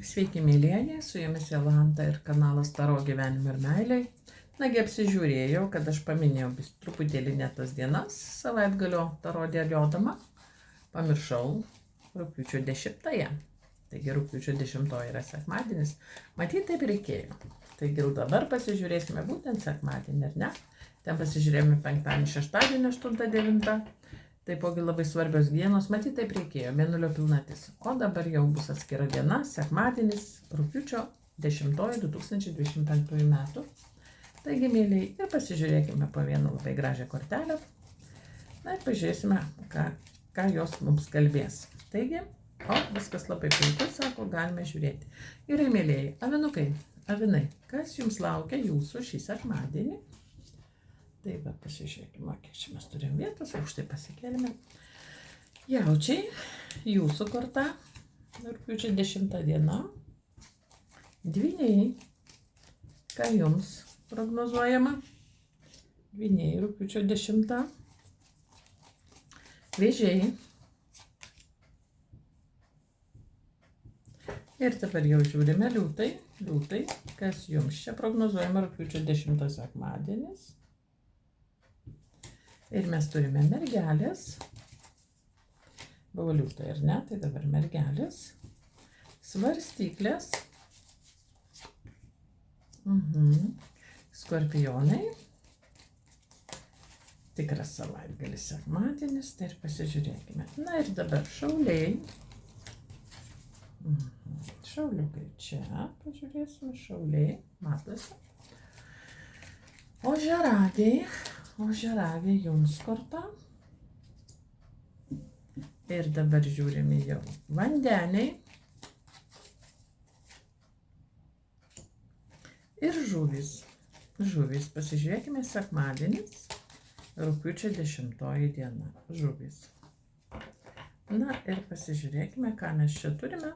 Sveiki, mėlyjei, su jumis Jolanta ir kanalas Taro gyvenimui ir meiliai. Nagi apsižiūrėjau, kad aš paminėjau truputėlį ne tas dienas savaitgalio Taro dėliodama. Pamiršau rugpjūčio 10-ąją. Taigi rugpjūčio 10-oji yra sekmadienis. Matyt, taip reikėjo. Taigi jau dabar pasižiūrėsime būtent sekmadienį, ar ne? Ten pasižiūrėjome penktadienį, šeštadienį, 8-9. Taipogi labai svarbios dienos, matyt, taip reikėjo, mėnulio pilnatis. O dabar jau bus atskira diena, sekmadienis, rugpjūčio 10-oji 2025 metų. Taigi, mėlyjei, ir pasižiūrėkime po vieną labai gražią kortelę. Na ir pažiūrėsime, ką jos mums kalbės. Taigi, viskas labai puiku, sako, galime žiūrėti. Gerai, mėlyjei, avinukai, avinai, kas jums laukia jūsų šį sekmadienį? Taip, bet pasižiūrėkime, kiek čia mes turim vietos, už tai pasikėlėme. Jaučiai, jūsų korta, rugpjūčio 10 diena. Dvyniai, ką jums prognozuojama? Dvyniai, rugpjūčio 10. Vėžiai. Ir dabar jau žiūrime liūtai, kas jums čia prognozuojama rugpjūčio 10 sekmadienis. Ir mes turime mergelės. Buvo liūtai, ar ne? Tai dabar mergelės. Svarstyklės. Skorpionai. Tikras savaitgalis sekmadienis. Tai ir pasižiūrėkime. Na ir dabar šauliai. Šauliukai čia. Pažiūrėsime. Šauliai. Matosi. O žeragiai jums korta. Ir dabar žiūrime jau vandeniai. Ir žuvys. Žuvys, pasižiūrėkime, sekmadienis, rugpjūčio 10 diena. Žuvys. Na ir pasižiūrėkime, ką mes čia turime.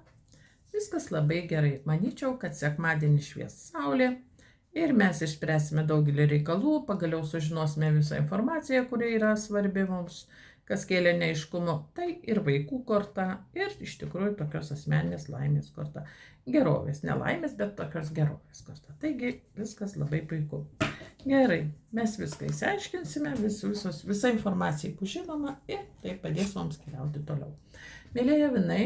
Viskas labai gerai. Manyčiau, kad sekmadienį švies saulė. Ir mes išspręsime daugelį reikalų, pagaliau sužinosime visą informaciją, kuri yra svarbi mums, kas kėlė neaiškumo. Tai ir vaikų korta, ir iš tikrųjų tokios asmeninės laimės korta. Gerovės, ne laimės, bet tokios gerovės korta. Taigi viskas labai puiku. Gerai, mes viską įsiaiškinsime, visa informacija bus žinoma ir tai padės mums keliauti toliau. Mėlyje avinai,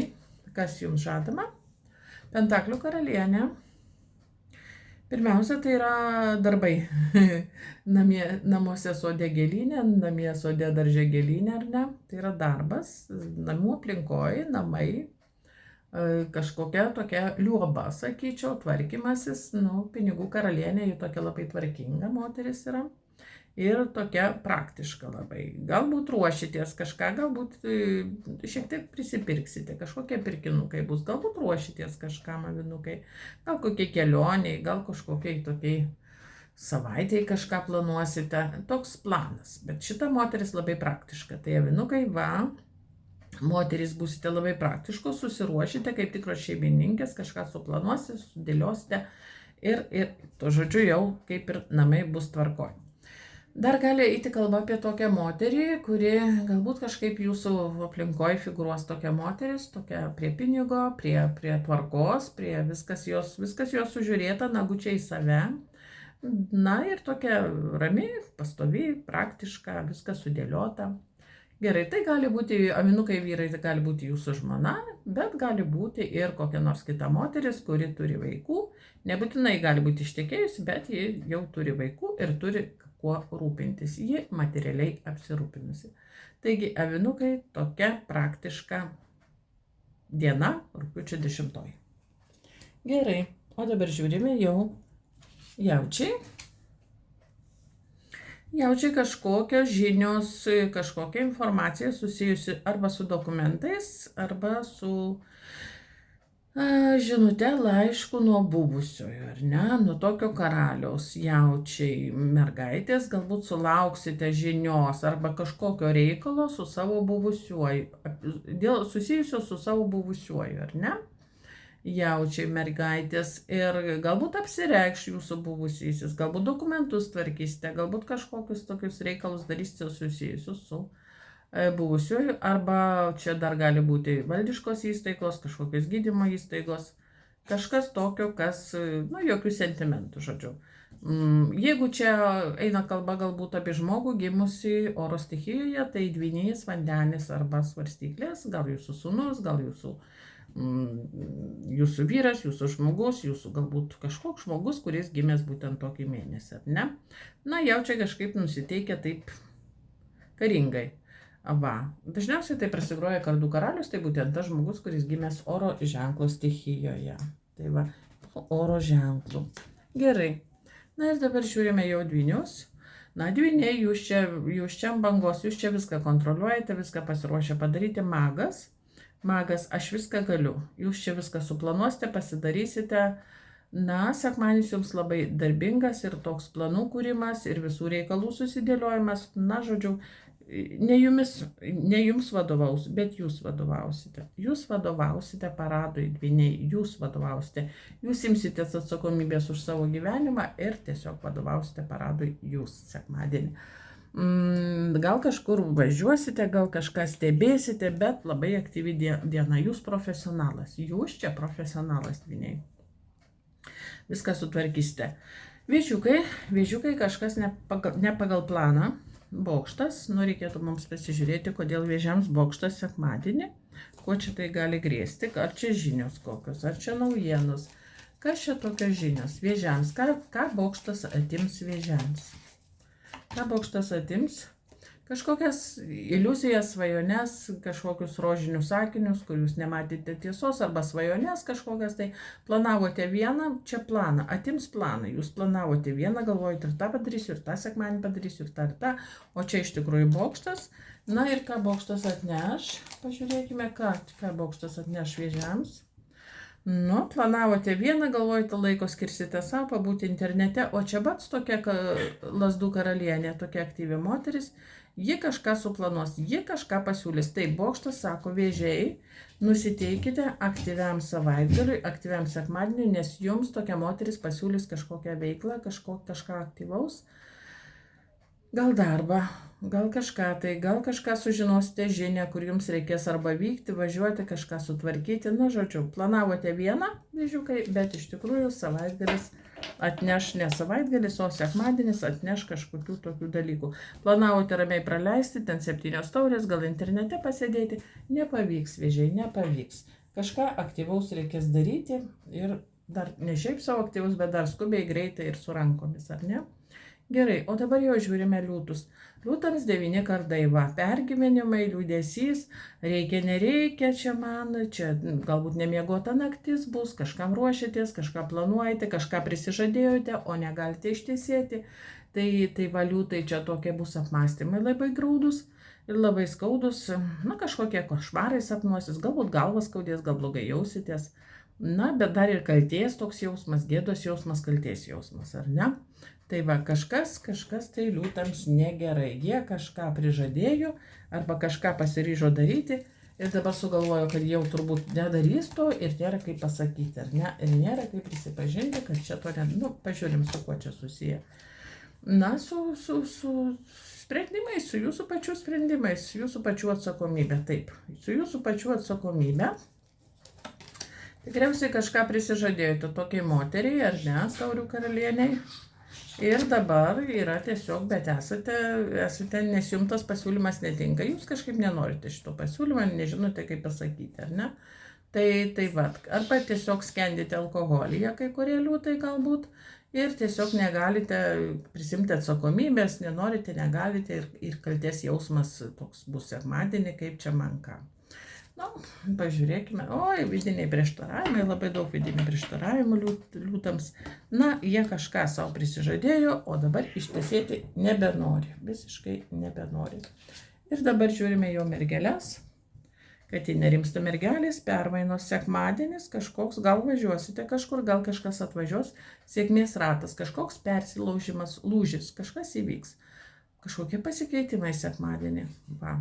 kas jums žadama? Pentaklių karalienė. Pirmiausia, tai yra darbai. Namuose sode gėlynė, namie sode darže gėlynė, ar ne? Tai yra darbas, namų aplinkoje, namai, kažkokia tokia liuoba, sakyčiau, tvarkymasis, pinigų karalienė, ji tokia labai tvarkinga moteris yra. Ir tokia praktiška labai. Galbūt ruošitės kažką, galbūt šiek tiek prisipirksite, kažkokie pirkinukai bus, galbūt ruošitės kažkam avinukai, gal kokie kelioniai, gal kažkokiai tokiai savaitėjai kažką planuosite. Toks planas, bet šita moteris labai praktiška. Tai avinukai, moterys būsite labai praktiškos, susiruošite kaip tikros šeimininkės, kažką suplanuosite, sudėliosite ir to žodžiu jau kaip ir namai bus tvarkoj. Dar gali eiti kalba apie tokią moterį, kuri galbūt kažkaip jūsų aplinkoje figūruos tokia moteris, tokia prie pinigo, prie tvarkos, prie viskas jos sužiūrėta, nagučiai į save. Na ir tokia rami, pastovi, praktiška, viskas sudėliota. Gerai, tai gali būti, avinukai vyrai, tai gali būti jūsų žmona, bet gali būti ir kokia nors kita moteris, kuri turi vaikų. Nebūtinai gali būti ištekėjusi, bet ji jau turi vaikų ir turi kuo rūpintis. Ji materialiai apsirūpinusi. Taigi, avinukai, tokia praktiška diena, rugpjūčio 10. Gerai, o dabar žiūrime jau jaučiai. Jaučiai kažkokios žinios, kažkokia informacija susijusi arba su dokumentais, arba su žinute laišku nuo buvusiojo, ar ne, nuo tokio karaliaus. Jaučiai, mergaitės, galbūt sulauksite žinios arba kažkokio reikalo su savo buvusiuoju, susijusio su savo buvusiuoju, ar ne? Jaučiai, mergaitės, ir galbūt apsireikš jūsų buvusysis, galbūt dokumentus tvarkysite, galbūt kažkokius tokius reikalus darysite susijusius su buvusiuoju, arba čia dar gali būti valdiškos įstaigos, kažkokios gydymo įstaigos, Kažkas tokio, kas, jokių sentimentų, žodžiu. Jeigu čia eina kalba galbūt apie žmogų gimusi oro stichijoje, tai dvynys, vandenis arba svarstyklės, gal jūsų sūnus, gal jūsų vyras, jūsų žmogus, jūsų galbūt kažkoks žmogus, kuris gimęs būtent tokį mėnesį, ar ne? Na, jau čia kažkaip nusiteikia taip karingai. Va, dažniausiai tai prasigroja kardų karalius, tai būtent tas žmogus, kuris gimęs oro ženklo stichijoje. Tai va, oro ženklų. Gerai. Na ir dabar žiūrime jau dvynius. Na, dvyniai, jūs čia ant bangos, jūs čia viską kontroliuojate, viską pasiruošę padaryti. Magas, aš viską galiu. Jūs čia viską suplanuosite, pasidarysite. Na, sekmadienis jums labai darbingas ir toks planų kūrimas ir visų reikalų susidėliojimas. Na, žodžiu, ne jums vadovaus, bet jūs vadovausite. Jūs vadovausite paradui, dvyniai, jūs vadovausite. Jūs imsitės atsakomybės už savo gyvenimą ir tiesiog vadovausite paradui jūs sekmadienį. Gal kažkur važiuosite, gal kažką stebėsite, bet labai aktyvi diena. Jūs profesionalas. Jūs čia profesionalas, dvyniai. Viską sutvarkysite. Vėžiukai kažkas ne pagal planą. Bokštas, reikėtų mums pasižiūrėti, kodėl vėžiams bokštas sekmadienį, kuo čia tai gali grėsti, ar čia žinios kokios, ar čia naujienos, kas čia tokios žinios vėžiams, ką bokštas atims vėžiams, ką bokštas atims, kažkokias iliuzijas, svajones, kažkokius rožinius sakinius, kur jūs nematėte tiesos, arba svajones kažkokias, tai planavote vieną, čia planą, atims planą, jūs planavote vieną, galvojate ir tą padarysiu, ir tą sekmanį padarysiu, ir tą, o čia iš tikrųjų bokštas. Na ir ką bokštas atneš, pažiūrėkime, ką bokštas atneš vėžiams. Nu, planavote vieną, galvojate, laiko skirsite savo, pabūti internete, o čia bats tokia lazdų karalienė, tokia aktyvi moteris, ji kažką suplanuos, ji kažką pasiūlys. Tai bokštas sako, vėžiai, nusiteikite aktyviam savaitgaliui, aktyviam sekmadieniui, nes jums tokia moteris pasiūlys kažkokią veiklą, kažką aktyvaus. Gal darbą, gal kažką sužinosite žinią, kur jums reikės arba vykti, važiuoti, kažką sutvarkyti. Na, žodžiu, planavote vieną, vėžiukai, bet iš tikrųjų savaitgalis atneš, ne savaitgalis, o sekmadienis atneš kažkokių tokių dalykų. Planavote ramiai praleisti, ten 7 taurės, gal internete pasėdėti. Nepavyks, vėžiai, nepavyks. Kažką aktyvaus reikės daryti ir dar ne šiaip savo aktyvus, bet dar skubiai, greitai ir su rankomis, ar ne? Gerai, o dabar jau žiūrime liūtus. Liūtams 9 kardai, va, pergyvenimai, liūdesys, reikia, nereikia, čia galbūt nemiegota naktis bus, kažkam ruošiatės, kažką planuojate, kažką prisižadėjote, o negalite ištiesėti. Tai va, liūtai čia tokie bus apmąstymai labai graudus ir labai skaudus, na, kažkokie košmarai sapnuosis, galbūt galvas skaudės, gal blogai jausitės. Na, bet dar ir kaltės toks jausmas, gėdos jausmas, kaltės jausmas, ar ne? Tai va, kažkas tai liūtams negerai. Jie kažką prižadėjo arba kažką pasiryžo daryti ir dabar sugalvojo, kad jau turbūt nedarys to ir nėra kaip pasakyti, ar ne? Ir nėra kaip prisipažinti, kad čia to ne... Nu, pažiūrim, su kuo čia susiję. Na, su sprendimais, su jūsų pačių sprendimais, su jūsų pačių atsakomybė, taip. Su jūsų pačių atsakomybė. Tikriausiai kažką prisižadėjote tokiai moteriai, ar ne, taurių karalieniai. Ir dabar yra tiesiog, bet esate, nes jums tas pasiūlymas netinka. Jūs kažkaip nenorite šito pasiūlymą, nežinote, kaip pasakyti, ar ne? Tai va, arba tiesiog skendite alkoholyje, kai kurie liūtai galbūt, ir tiesiog negalite prisimti atsakomybės, nenorite, negalite ir kaltės jausmas toks bus sekmadienį, kaip čia man ką. Na, pažiūrėkime, vidiniai prieštaravimai, labai daug vidinių prieštaravimų liūtams. Na, jie kažką savo prisižadėjo, o dabar ištiesėti nebenori, visiškai nebenori. Ir dabar žiūrime jo mergelės, kad į nerimsta mergelės, permainos sekmadienis, kažkoks, gal važiuosite kažkur, gal kažkas atvažiuos, sėkmės ratas, kažkoks persilaužimas, lūžis, kažkas įvyks, kažkokie pasikeitimai sekmadienį. Va.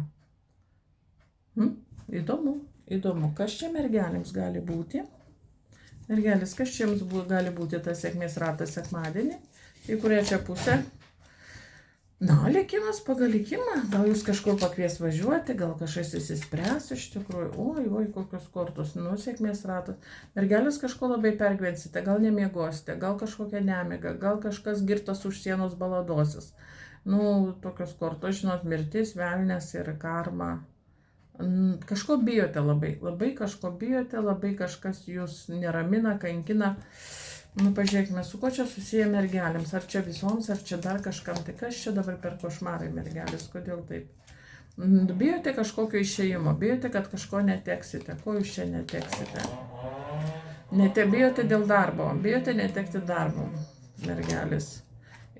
Įdomu, kas čia mergelėms gali būti? Mergelės, kas čia jums gali būti tas sėkmės ratas sekmadienį? Į kurią čia pusę? Na, likimas pagal likimą, gal jūs kažkur pakvies važiuoti, gal kažkas įsispręs iš tikrųjų, oi, kokios kortos, nu, sėkmės ratas, mergelės kažko labai pergyvensite, gal nemiegosite, gal kažkokia nemiga, gal kažkas girtas už sienos baladosis, nu, tokios kortos, žinot, mirtis, velnės ir karma, kažko bijote labai kažko bijote, labai kažkas jūs neramina, kankina. Nu, pažiūrėkime, su ko čia susiję mergelėms, ar čia visoms, ar čia dar kažkam, tai kas čia dabar per košmarai mergelės, kodėl taip? Bijote kažkokio išėjimo, bijote, kad kažko neteksite, ko jūs čia neteksite? Bijote dėl darbo, bijote netekti darbo, mergelės.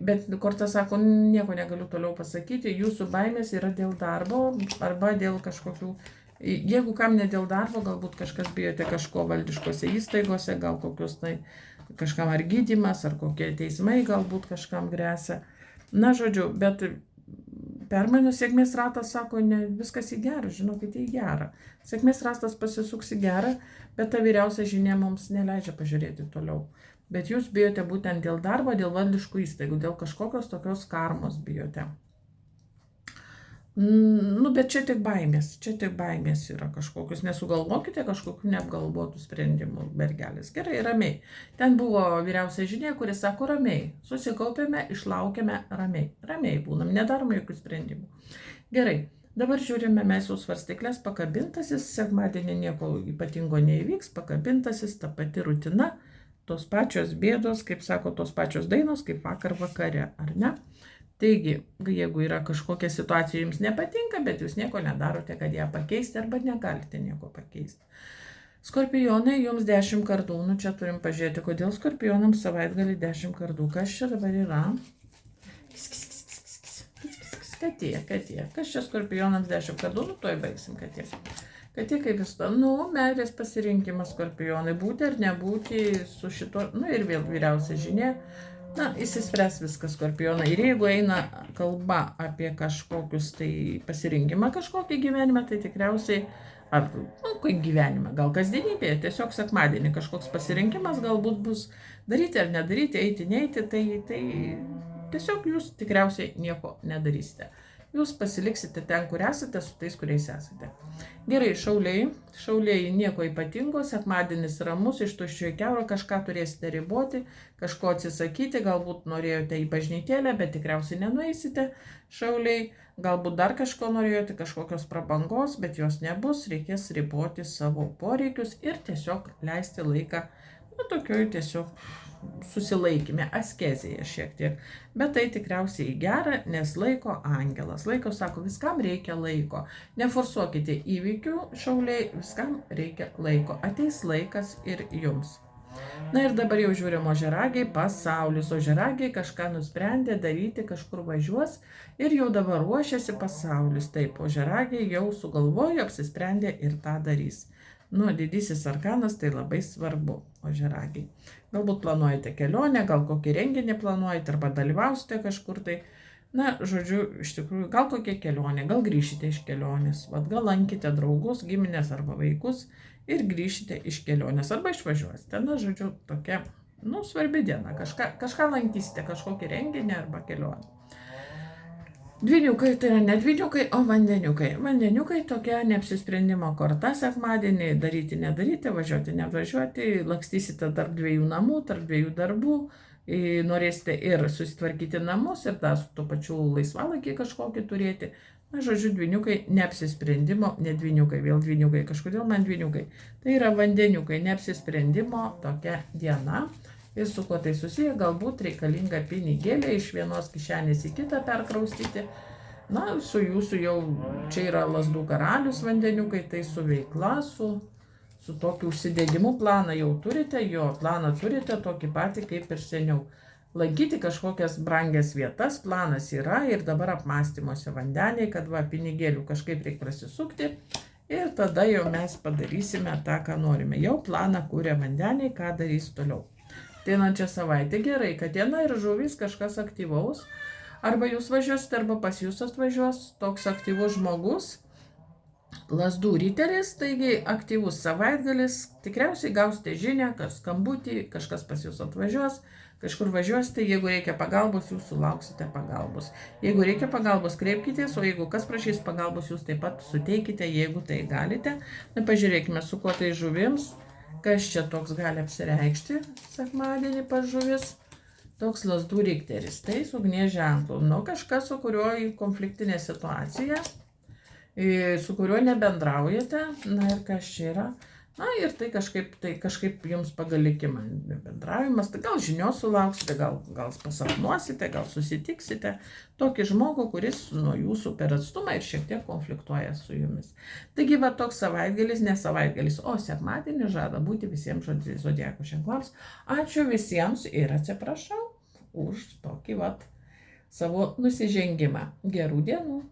Bet korta sako, nieko negaliu toliau pasakyti, jūsų baimės yra dėl darbo arba dėl kažkokių. Jeigu kam ne dėl darbo, galbūt kažkas bijote kažko valdiškose įstaigose, gal kokius tai kažkam ar gydymas, ar kokie teismai galbūt kažkam gresia. Na, žodžiu, bet permainos sėkmės ratas sako, ne, viskas į gerą, žinokite, į gerą. Sėkmės ratas pasisuks į gerą, bet ta vyriausia žinia mums neleidžia pažiūrėti toliau. Bet jūs bijote būtent dėl darbo, dėl valdiškų įstaigų, dėl kažkokios tokios karmos bijote. Nu, bet čia tik baimės yra kažkokius, nesugalvokite kažkokių neapgalvotų sprendimų, mergelės. Gerai, ramiai. Ten buvo vyriausia žinia, kuris sako ramiai, susikaupiame, išlaukiame ramiai būnam, nedarome jokių sprendimų. Gerai, dabar žiūrime mes jau svarstyklės, pakabintasis, sekmadienį nieko ypatingo neįvyks, pakabintasis, ta pati rutina, tos pačios bėdos, kaip sako, tos pačios dainos, kaip vakar vakare, ar ne? Taigi, jeigu yra kažkokia situacija jums nepatinka, bet jūs nieko nedarote, kad ją pakeisti, arba negalite nieko pakeisti. Skorpionai, jums 10 kardų, nu čia turim pažiūrėti, kodėl skorpionams savaitgalį 10 kardų. Kas čia dabar yra? Katė. Kas čia skorpionams 10 kardų? Nu, tuoj baigsim katė. Katė kaip vis to, nu, meilės pasirinkimas skorpionai, būti ar nebūti su šito, nu ir vėl vyriausia žinia. Na, įsispręs viskas skorpionai. Ir jeigu eina kalba apie kažkokius tai pasirinkimą kažkokį gyvenimą, tai tikriausiai, ar, nu, kaip gyvenimą, gal kasdienybėje, tiesiog sekmadienį kažkoks pasirinkimas galbūt bus daryti ar nedaryti, eiti, neiti, tai tiesiog jūs tikriausiai nieko nedarysite. Jūs pasiliksite ten, kur esate, su tais, kuriais esate. Gerai, šauliai nieko ypatingo, sekmadienis ramus, iš tuščio į kiaurą kažką turėsite riboti, kažko atsisakyti, galbūt norėjote į bažnytėlę, bet tikriausiai nenueisite, šauliai, galbūt dar kažko norėjote, kažkokios prabangos, bet jos nebus, reikės riboti savo poreikius ir tiesiog leisti laiką, nu, tokioj tiesiog susilaikime, askezėje šiek tiek, bet tai tikriausiai į gerą, nes laiko angelas. Laiko sako, viskam reikia laiko. Neforsuokite įvykių, šauliai, viskam reikia laiko. Ateis laikas ir jums. Na ir dabar jau žiūrime ožiaragiai, pasaulis. Ožiaragiai kažką nusprendė daryti, kažkur važiuos ir jau dabar ruošiasi pasaulis. Taip, ožiaragiai jau sugalvojo, apsisprendė ir tą darys. Nu, didysis arkanas tai labai svarbu, ožiaragiai. Galbūt planuojate kelionę, gal kokį renginį planuojate arba dalyvausite kažkur tai. Na, žodžiu, iš tikrųjų, gal kokia kelionė, gal grįšite iš kelionės, gal lankite draugus, giminės arba vaikus ir grįšite iš kelionės arba išvažiuosite. Na, žodžiu, tokia, nu, svarbi diena, kažką lankysite, kažkokį renginį arba kelionę. Dvyniukai tai yra ne dvyniukai, o vandeniukai. Vandeniukai tokia neapsisprendimo korta sekmadienį, daryti, nedaryti, važiuoti, nevažiuoti, lakstysite tarp dviejų namų, tarp dviejų darbų, norėsite ir susitvarkyti namus, ir dar su to pačiu laisvalaikį kažkokį turėti. Na, žodžiu, dvyniukai neapsisprendimo, ne dvyniukai, vėl dvyniukai, kažkodėl man dvyniukai. Tai yra vandeniukai, neapsisprendimo tokia diena. Ir su kuo tai susiję, galbūt reikalinga pinigėlė iš vienos kišenės į kitą perkraustyti. Na, su jūsų jau, čia yra lazdų karalius vandeniukai, tai su veikla, su tokiu užsidėgymu planą jau turite, jo planą turite tokį patį kaip ir seniau. Lankyti kažkokias brangias vietas, planas yra ir dabar apmąstymuose vandeniai, kad va, pinigėlių kažkaip reikia prasisukti. Ir tada jau mes padarysime tą, ką norime. Jau planą kūrė vandeniai, ką darys toliau. Ateinančią savaitę gerai, kad diena ir žuvys kažkas aktyvaus, arba jūs važiuosite, arba pas jūs atvažiuos toks aktyvus žmogus, Lazdų riteris, taigi aktyvus savaitgalis, tikriausiai gausite žinią, skambutį, kažkas pas jūs atvažiuos, kažkur važiuosite, jeigu reikia pagalbos, jūs sulauksite pagalbos. Jeigu reikia pagalbos, kreipkitės, o jeigu kas prašys pagalbos, jūs taip pat suteikite, jeigu tai galite. Na, pažiūrėkime, su kuo tai žuvims, kas čia toks gali apsireikšti sekmadienį pas žuvis. Toks lazdų riteris, tai su ugnies ženklu. Nu, kažkas, su kuriuo į konfliktinę situaciją, su kuriuo nebendraujate, na ir kas čia yra. Na ir tai kažkaip jums pagal likimą bendravimas, tai gal žinios sulauksite, gal pasapnuosite, gal susitiksite tokį žmogų, kuris nuo jūsų per atstumą ir šiek tiek konfliktuoja su jumis. Taigi va toks savaitgalis, ne savaitgalis, o sekmadienis žada būti visiems zodiako ženklams. Ačiū visiems ir atsiprašau už tokį savo nusižengimą. Gerų dienų.